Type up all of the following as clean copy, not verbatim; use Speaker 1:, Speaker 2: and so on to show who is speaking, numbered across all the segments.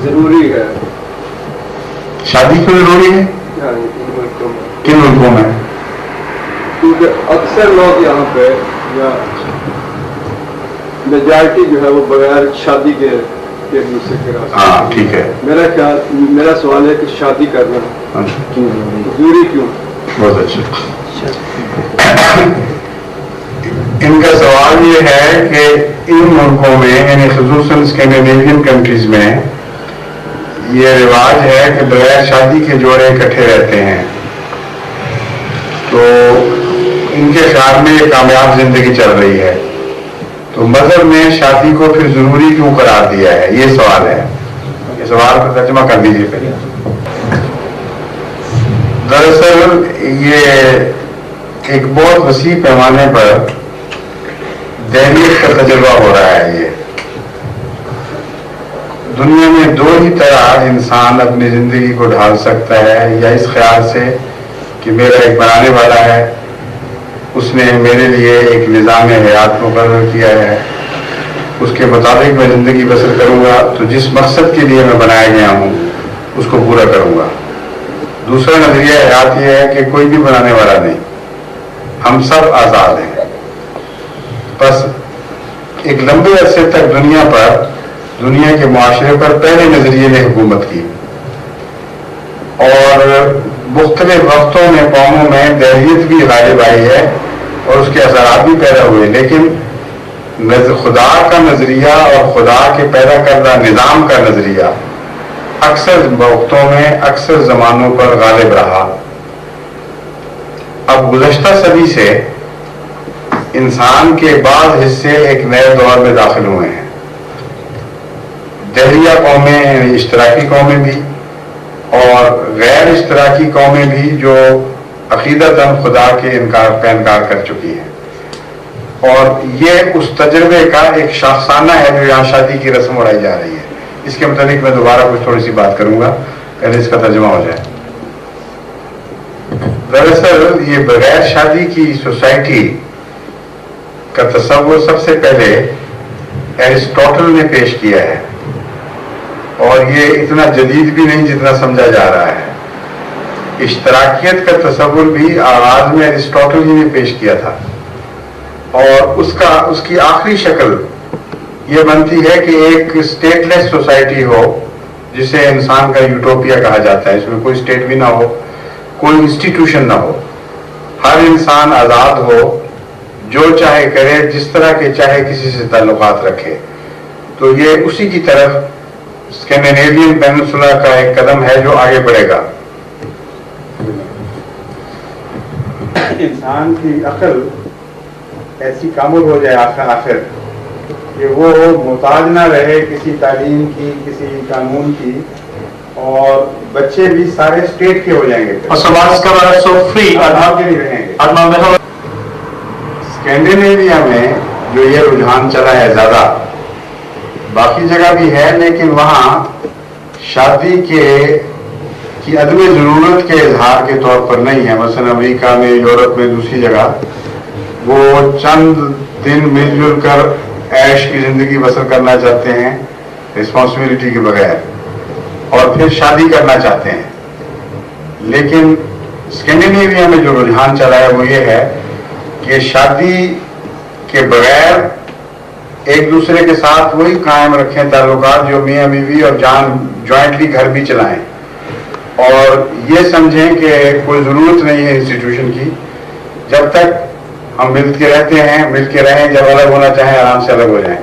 Speaker 1: ضروری ہے.
Speaker 2: شادی کیوں ضروری ہے؟ کن ملکوں میں؟
Speaker 1: کیونکہ اکثر لوگ یہاں پہ یا میجارٹی جو ہے وہ بغیر شادی کے دوسرے کے راستے.
Speaker 2: ہاں ٹھیک ہے.
Speaker 1: میرا سوال ہے کہ شادی کرنا ضروری کیوں؟
Speaker 2: بہت اچھا. ان کا سوال یہ ہے کہ ان ملکوں میں یعنی خصوصاً اسکینڈینیوین کنٹریز میں یہ رواج ہے کہ بغیر شادی کے جوڑے اکٹھے رہتے ہیں، تو ان کے خیال میں یہ کامیاب زندگی چل رہی ہے. تو مذہب نے شادی کو پھر ضروری کیوں قرار دیا ہے؟ یہ سوال ہے. یہ سوال کا ترجمہ کر دیجیے پہلے. دراصل یہ ایک بہت وسیع پیمانے پر دہریت کا تجربہ ہو رہا ہے. یہ دنیا میں دو ہی طرح انسان اپنی زندگی کو ڈھال سکتا ہے، یا اس خیال سے کہ میرا ایک بنانے والا ہے، اس نے میرے لیے ایک نظام حیات مقرر کیا ہے، اس کے مطابق میں زندگی بسر کروں گا تو جس مقصد کے لیے میں بنایا گیا ہوں اس کو پورا کروں گا. دوسرا نظریہ حیات یہ ہے کہ کوئی بھی بنانے والا نہیں، ہم سب آزاد ہیں. بس ایک لمبے عرصے تک دنیا کے معاشرے پر پہلے نظریے نے حکومت کی، اور مختلف وقتوں میں قوموں میں دہریت بھی غالب آئی ہے اور اس کے اثرات بھی پیدا ہوئے، لیکن خدا کا نظریہ اور خدا کے پیدا کردہ نظام کا نظریہ اکثر وقتوں میں اکثر زمانوں پر غالب رہا. اب گزشتہ صدی سے انسان کے بعض حصے ایک نئے دور میں داخل ہوئے ہیں. دہریہ قومیں یعنی اشتراکی قومیں بھی اور غیر اشتراکی قومیں بھی جو عقیدتاً خدا کے انکار کر چکی ہیں. اور یہ اس تجربے کا ایک شاخسانہ ہے جو یہاں شادی کی رسم اڑائی جا رہی ہے. اس کے متعلق میں دوبارہ کچھ تھوڑی سی بات کروں گا، پہلے اس کا ترجمہ ہو جائے. دراصل یہ بغیر شادی کی سوسائٹی کا تصور سب سے پہلے ایرسٹوٹل نے پیش کیا ہے، اور یہ اتنا جدید بھی نہیں جتنا سمجھا جا رہا ہے. اشتراکیت کا تصور بھی آغاز میں ایرسٹوٹل ہی نے پیش کیا تھا، اور اس کی آخری شکل یہ بنتی ہے کہ ایک اسٹیٹ لیس سوسائٹی ہو جسے انسان کا یوٹوپیا کہا جاتا ہے. اس میں کوئی اسٹیٹ بھی نہ ہو، کوئی انسٹیٹیوشن نہ ہو، ہر انسان آزاد ہو، جو چاہے کرے، جس طرح کے چاہے کسی سے تعلقات رکھے. تو یہ اسی کی طرف اسکینڈینیوین پیننسولا کا ایک قدم ہے جو آگے بڑھے گا.
Speaker 3: انسان کی عقل ایسی کامل ہو جائے آخر کہ وہ محتاج نہ رہے کسی تعلیم کی، کسی قانون کی، اور بچے بھی سارے اسٹیٹ کے ہو جائیں گے.
Speaker 2: اسکینڈینیویا میں جو یہ رجحان چلا ہے زیادہ، باقی جگہ بھی ہے لیکن وہاں شادی کی عدم ضرورت کے اظہار کے طور پر نہیں ہے. مثلا امریکہ میں، یورپ میں، دوسری جگہ وہ چند دن مل جل کر عیش کی زندگی بسر کرنا چاہتے ہیں رسپانسبلٹی کے بغیر، اور پھر شادی کرنا چاہتے ہیں. لیکن اسکینڈینیویا میں جو رجحان چلا ہے وہ یہ ہے کہ شادی کے بغیر ایک دوسرے کے ساتھ وہی قائم رکھیں تعلقات جو میاں بیوی اور جوائنٹلی گھر بھی چلائیں، اور یہ سمجھیں کہ کوئی ضرورت نہیں ہے انسٹیٹیوشن کی. جب تک ہم مل کے رہتے ہیں مل کے رہیں، جب الگ ہونا چاہیں آرام سے الگ ہو جائیں.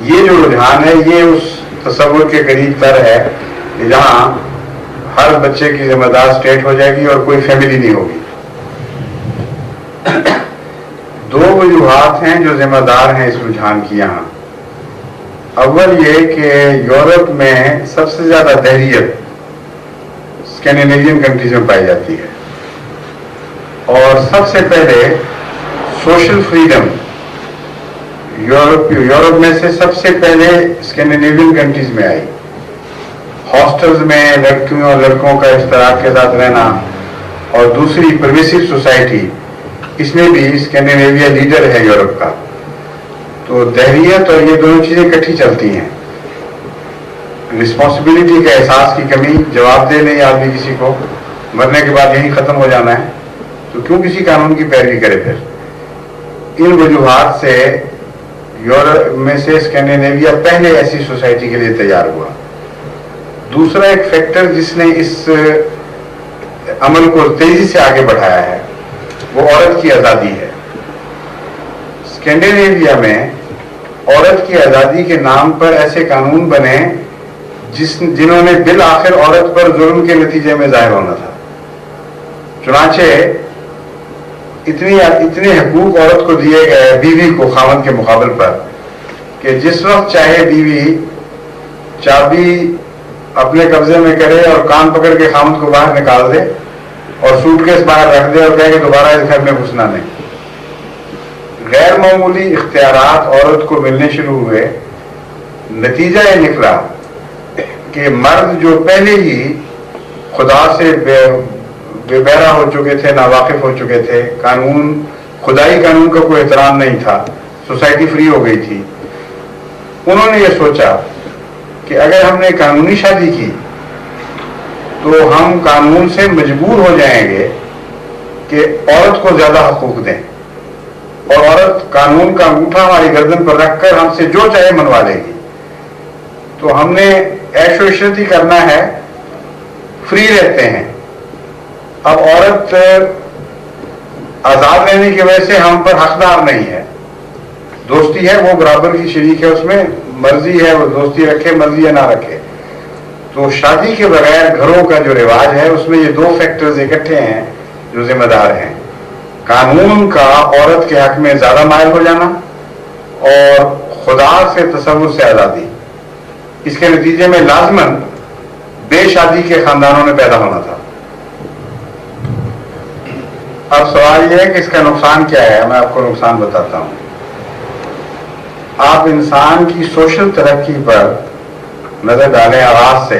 Speaker 2: یہ جو رجحان ہے یہ اس تصور کے قریب تر ہے کہ جہاں ہر بچے کی ذمہ دار اسٹیٹ ہو جائے گی اور کوئی فیملی نہیں ہوگی. دو وجوہات ہیں جو ذمہ دار ہیں اس رجحان کی یہاں. اول یہ کہ یورپ میں سب سے زیادہ دہریت اسکینڈینیوین کنٹریز میں پائی جاتی ہے، اور سب سے پہلے سوشل فریڈم یورپ میں سے سب سے پہلے اسکینڈینیوین کنٹریز میں آئی. ہاسٹلز میں لڑکیوں اور لڑکوں کا اشتراک کے ساتھ رہنا، اور دوسری پرمیسو سوسائٹی، اس میں بھی اسکینڈینیویا لیڈر ہے یورپ کا. تو دہریت اور یہ دونوں چیزیں اکٹھی چلتی ہیں. رسپانسبلٹی کا احساس کی کمی، جواب دہ نہیں آدمی کسی کو، مرنے کے بعد یہی ختم ہو جانا ہے، تو کیوں کسی قانون کی پیروی کرے؟ پھر ان وجوہات سے یورپ میں سے اسکینڈینیویا پہلے ایسی سوسائٹی کے لیے تیار ہوا۔ دوسرا ایک فیکٹر جس نے اس عمل کو تیزی سے آگے بڑھایا ہے وہ عورت کی آزادی ہے۔ اسکینڈینیویا میں عورت کی آزادی کے نام پر ایسے قانون بنے جنہوں نے بالآخر عورت پر ظلم کے نتیجے میں ظاہر ہونا تھا۔ چنانچہ اتنے حقوق عورت کو دیے گئے بیوی کو خاوند کے مقابل پر کہ جس وقت چاہے بیوی چابی اپنے قبضے میں کرے اور کان پکڑ کے خاوند کو باہر نکال دے اور سوٹ کیس باہر رکھ دے اور کہے کہ دوبارہ اس گھر میں گھسنا نہیں۔ غیر معمولی اختیارات عورت کو ملنے شروع ہوئے۔ نتیجہ یہ نکلا کہ مرد جو پہلے ہی خدا سے بے بہرا ہو چکے تھے، ناواقف ہو چکے تھے، خدائی قانون کا کوئی احترام نہیں تھا، سوسائٹی فری ہو گئی تھی، انہوں نے یہ سوچا کہ اگر ہم نے قانونی شادی کی تو ہم قانون سے مجبور ہو جائیں گے کہ عورت کو زیادہ حقوق دیں، اور عورت قانون کا انگوٹھا ہماری گردن پر رکھ کر ہم سے جو چاہے منوا لے گی۔ تو ہم نے عیش و عشرت ہی کرنا ہے، فری رہتے ہیں۔ اب عورت آزاد رہنے کی وجہ سے ہم پر حقدار نہیں ہے، دوستی ہے وہ برابر کی شریک ہے، اس میں مرضی ہے وہ دوستی رکھے، مرضی ہے نہ رکھے۔ تو شادی کے بغیر گھروں کا جو رواج ہے اس میں یہ دو فیکٹرز اکٹھے ہیں جو ذمہ دار ہیں، قانون کا عورت کے حق میں زیادہ مائل ہو جانا اور خدا سے تصور سے آزادی۔ اس کے نتیجے میں لازماً بے شادی کے خاندانوں نے پیدا ہونا تھا۔ اب سوال یہ ہے کہ اس کا نقصان کیا ہے؟ میں آپ کو نقصان بتاتا ہوں۔ آپ انسان کی سوشل ترقی پر نظر ڈالیں آغاز سے۔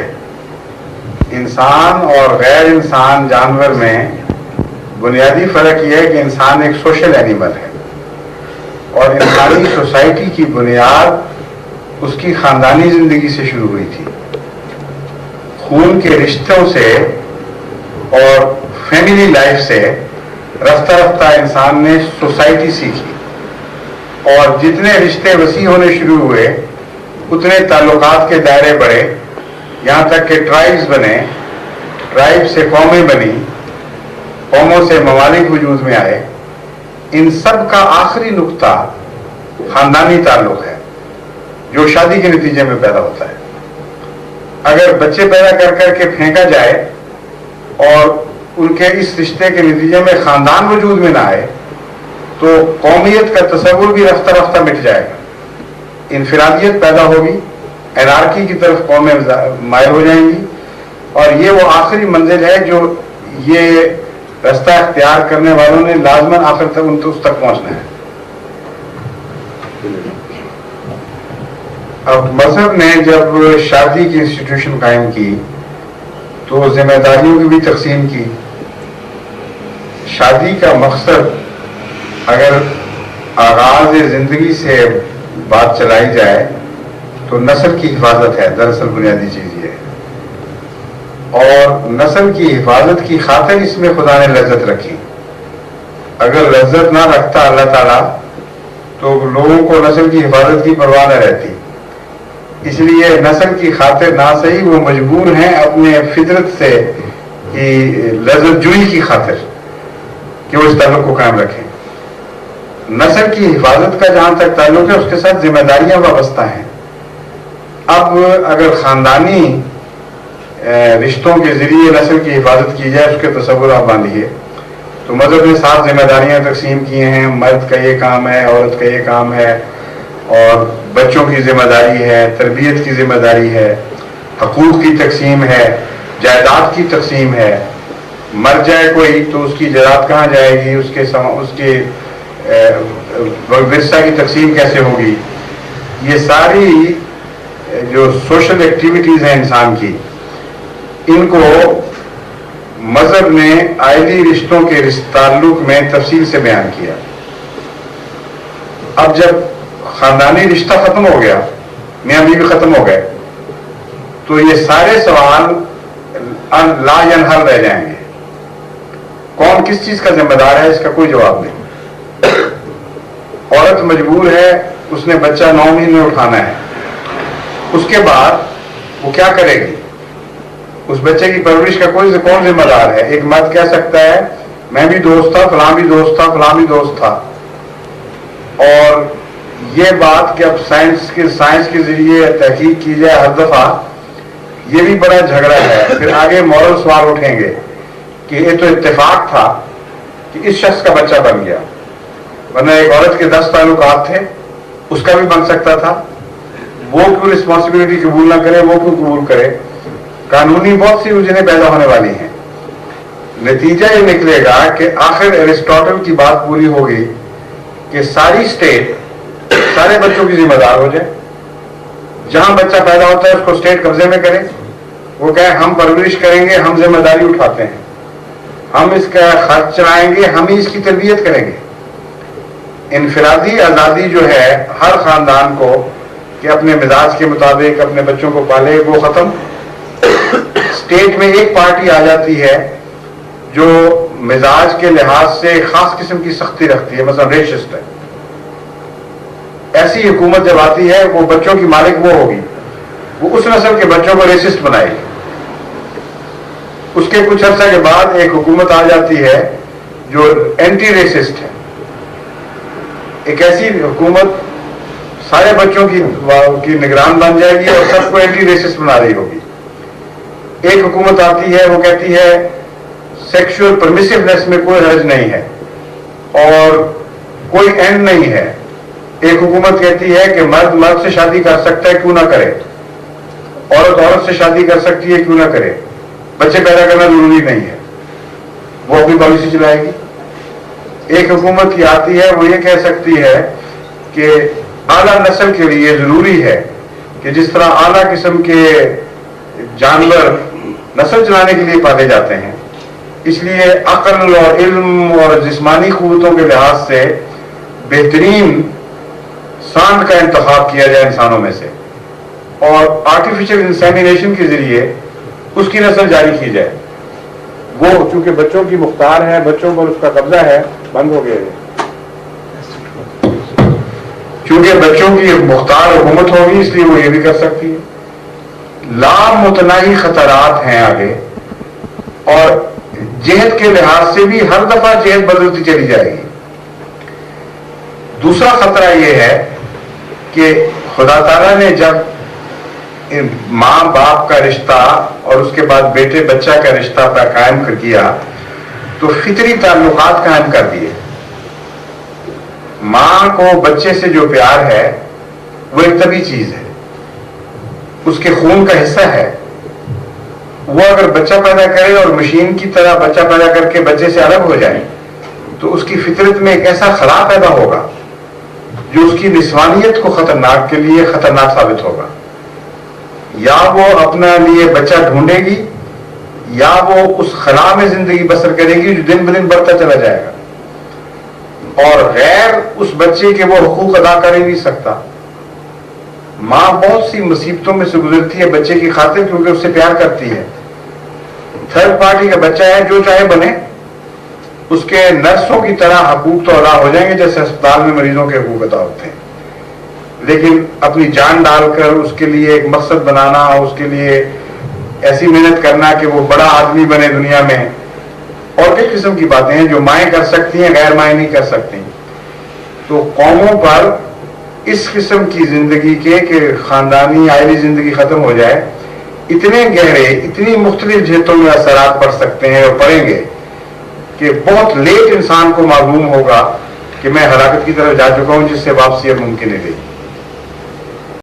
Speaker 2: انسان اور غیر انسان جانور میں بنیادی فرق یہ ہے کہ انسان ایک سوشل اینیمل ہے، اور انسانی سوسائٹی کی بنیاد اس کی خاندانی زندگی سے شروع ہوئی تھی۔ خون کے رشتوں سے اور فیملی لائف سے رفتہ رفتہ انسان نے سوسائٹی سیکھی، اور جتنے رشتے وسیع ہونے شروع ہوئے اتنے تعلقات کے دائرے بڑھے، یہاں تک کہ ٹرائبز بنے، ٹرائب سے قومیں بنی، قوموں سے ممالک وجود میں آئے۔ ان سب کا آخری نقطہ خاندانی تعلق ہے جو شادی کے نتیجے میں پیدا ہوتا ہے۔ اگر بچے پیدا کر کر کے پھینکا جائے اور ان کے اس رشتے کے نتیجے میں خاندان وجود میں نہ آئے تو قومیت کا تصور بھی رفتہ رفتہ مٹ جائے گا، انفرادیت پیدا ہوگی، انارکی کی طرف قومیں مائل ہو جائیں گی، اور یہ وہ آخری منزل ہے جو یہ رستہ اختیار کرنے والوں نے لازماً آخر تک اس تک پہنچنا ہے۔ اب مذہب نے جب شادی کی انسٹیٹیوشن قائم کی تو ذمہ داریوں کی بھی تقسیم کی۔ شادی کا مقصد اگر آغاز زندگی سے بات چلائی جائے تو نسل کی حفاظت ہے، دراصل بنیادی چیز یہ ہے، اور نسل کی حفاظت کی خاطر اس میں خدا نے لذت رکھی۔ اگر لذت نہ رکھتا اللہ تعالیٰ تو لوگوں کو نسل کی حفاظت کی پرواہ نہ رہتی، اس لیے نسل کی خاطر نہ صحیح وہ مجبور ہیں اپنے فطرت سے کی لذت جوئی کی خاطر کہ وہ اس تعلق کو قائم رکھیں۔ نسل کی حفاظت کا جہاں تک تعلق ہے اس کے ساتھ ذمہ داریاں وابستہ ہیں۔ اب اگر خاندانی رشتوں کے ذریعے نسل کی حفاظت کی جائے، اس کے تصور آپ باندھیے، تو مذہب نے 7 ذمہ داریاں تقسیم کی ہیں۔ مرد کا یہ کام ہے، عورت کا یہ کام ہے، اور بچوں کی ذمہ داری ہے، تربیت کی ذمہ داری ہے، حقوق کی تقسیم ہے، جائیداد کی تقسیم ہے۔ مر جائے کوئی تو اس کی جائیداد کہاں جائے گی، اس کے ورثہ کی تقسیم کیسے ہوگی۔ یہ ساری جو سوشل ایکٹیویٹیز ہیں انسان کی، ان کو مذہب نے آئلی رشتوں کے تعلق میں تفصیل سے بیان کیا۔ اب جب خاندانی رشتہ ختم ہو گیا، میاں بیوی ختم ہو گئے، تو یہ سارے سوال لا ینحل رہ جائیں گے. کون کس چیز کا ذمہ دار ہے اس کا کوئی جواب نہیں. عورت مجبور ہے, اس نے بچہ 9 مہینے اٹھانا ہے, اس کے بعد وہ کیا کرے گی؟ اس بچے کی پرورش کا کون ذمہ دار ہے؟ ایک مرد کہہ سکتا ہے میں بھی دوست تھا, فلاں بھی دوست تھا, فلاں بھی دوست تھا. اور یہ بات کہ اب سائنس کے ذریعے تحقیق کی جائے ہر دفعہ, یہ بھی بڑا جھگڑا ہے. پھر آگے مورل سوال اٹھیں گے کہ یہ تو اتفاق تھا کہ اس شخص کا بچہ بن گیا, ورنہ ایک عورت کے 10 تعلقات تھے, اس کا بھی بن سکتا تھا. وہ کیوں رسپانسبلٹی قبول نہ کرے, وہ کیوں قبول کرے؟ قانونی بہت سی الجھنیں پیدا ہونے والی ہیں. نتیجہ یہ نکلے گا کہ آخر ایرسٹاٹل کی بات پوری ہوگی کہ ساری اسٹیٹ سارے بچوں کی ذمہ دار ہو جائے. جہاں بچہ پیدا ہوتا ہے اس کو اسٹیٹ قبضے میں کرے, وہ کہے ہم پرورش کریں گے, ہم ذمہ داری اٹھاتے ہیں, ہم اس کا خرچ چلائیں گے, ہم ہی اس کی تربیت کریں گے. انفرادی آزادی جو ہے ہر خاندان کو کہ اپنے مزاج کے مطابق اپنے بچوں کو پالے, وہ ختم. اسٹیٹ میں ایک پارٹی آ جاتی ہے جو مزاج کے لحاظ سے خاص قسم کی سختی رکھتی ہے, مثلا ریشسٹ ہے. ایسی حکومت جب آتی ہے وہ بچوں کی مالک وہ ہوگی, وہ اس نسل کے بچوں کو ریسسٹ بنائے گی. اس کے کچھ عرصہ کے بعد ایک حکومت آ جاتی ہے جو اینٹی ریسسٹ ہے. ایک ایسی حکومت سارے بچوں کی نگران بن جائے گی اور سب کو اینٹی ریسسٹ بنا رہی ہوگی. ایک حکومت آتی ہے وہ کہتی ہے سیکشول پرمیسیونیس میں کوئی حرج نہیں ہے اور کوئی اینڈ نہیں ہے. ایک حکومت کہتی ہے کہ مرد مرد سے شادی کر سکتا ہے, کیوں نہ کرے, عورت عورت سے شادی کر سکتی ہے, کیوں نہ کرے, بچے پیدا کرنا ضروری نہیں ہے, وہ اپنی پالیسی چلائے گی. ایک حکومت کی آتی ہے وہ یہ کہہ سکتی ہے کہ اعلیٰ نسل کے لیے ضروری ہے کہ جس طرح اعلیٰ قسم کے جانور نسل چلانے کے لیے پالے جاتے ہیں, اس لیے عقل اور علم اور جسمانی قوتوں کے لحاظ سے بہترین سانڈ کا انتخاب کیا جائے انسانوں میں سے اور آرٹیفیشل انسیمینیشن کے ذریعے اس کی نسل جاری کی جائے.
Speaker 3: وہ چونکہ بچوں کی مختار ہے, بچوں پر اس کا قبضہ ہے, بند ہو گیا ہے.
Speaker 2: چونکہ بچوں کی مختار حکومت ہوگی اس لیے وہ یہ بھی کر سکتی ہے. لامتناہی خطرات ہیں آگے, اور جہت کے لحاظ سے بھی ہر دفعہ جہت بدلتی چلی جائے گی. دوسرا خطرہ یہ ہے کہ خدا تعالیٰ نے جب ماں باپ کا رشتہ اور اس کے بعد بیٹے بچہ کا رشتہ قائم کر دیا تو فطری تعلقات قائم کر دیے. ماں کو بچے سے جو پیار ہے وہ ایک طبیعی چیز ہے, اس کے خون کا حصہ ہے. وہ اگر بچہ پیدا کرے اور مشین کی طرح بچہ پیدا کر کے بچے سے الگ ہو جائے تو اس کی فطرت میں ایک ایسا خلا پیدا ہوگا جو اس کی نسوانیت کو خطرناک کے لیے خطرناک ثابت ہوگا. یا وہ اپنا لیے بچہ ڈھونڈے گی یا وہ اس خلا میں زندگی بسر کرے گی جو دن بدن بڑھتا چلا جائے گا, اور غیر اس بچے کے وہ حقوق ادا کر ہی نہیں سکتا. ماں بہت سی مصیبتوں میں سے گزرتی ہے بچے کی خاطر کیونکہ اس سے پیار کرتی ہے. تھرڈ پارٹی کا بچہ ہے, جو چاہے بنے, اس کے نرسوں کی طرح حقوق تو ادا ہو جائیں گے جیسے اسپتال میں مریضوں کے حقوق ادا ہوتے ہیں, لیکن اپنی جان ڈال کر اس کے لیے ایک مقصد بنانا, اس کے لیے ایسی محنت کرنا کہ وہ بڑا آدمی بنے دنیا میں, اور کئی قسم کی باتیں ہیں جو مائیں کر سکتی ہیں غیر مائیں نہیں کر سکتی. تو قوموں پر اس قسم کی زندگی کے کہ خاندانی عائلی زندگی ختم ہو جائے, اتنے گہرے اتنی مختلف جہتوں میں اثرات پڑ سکتے ہیں اور پڑیں گے کہ بہت لیٹ انسان کو معلوم ہوگا کہ میں ہلاکت کی طرف جا چکا ہوں جس سے واپسی اب ممکن نہیں رہی.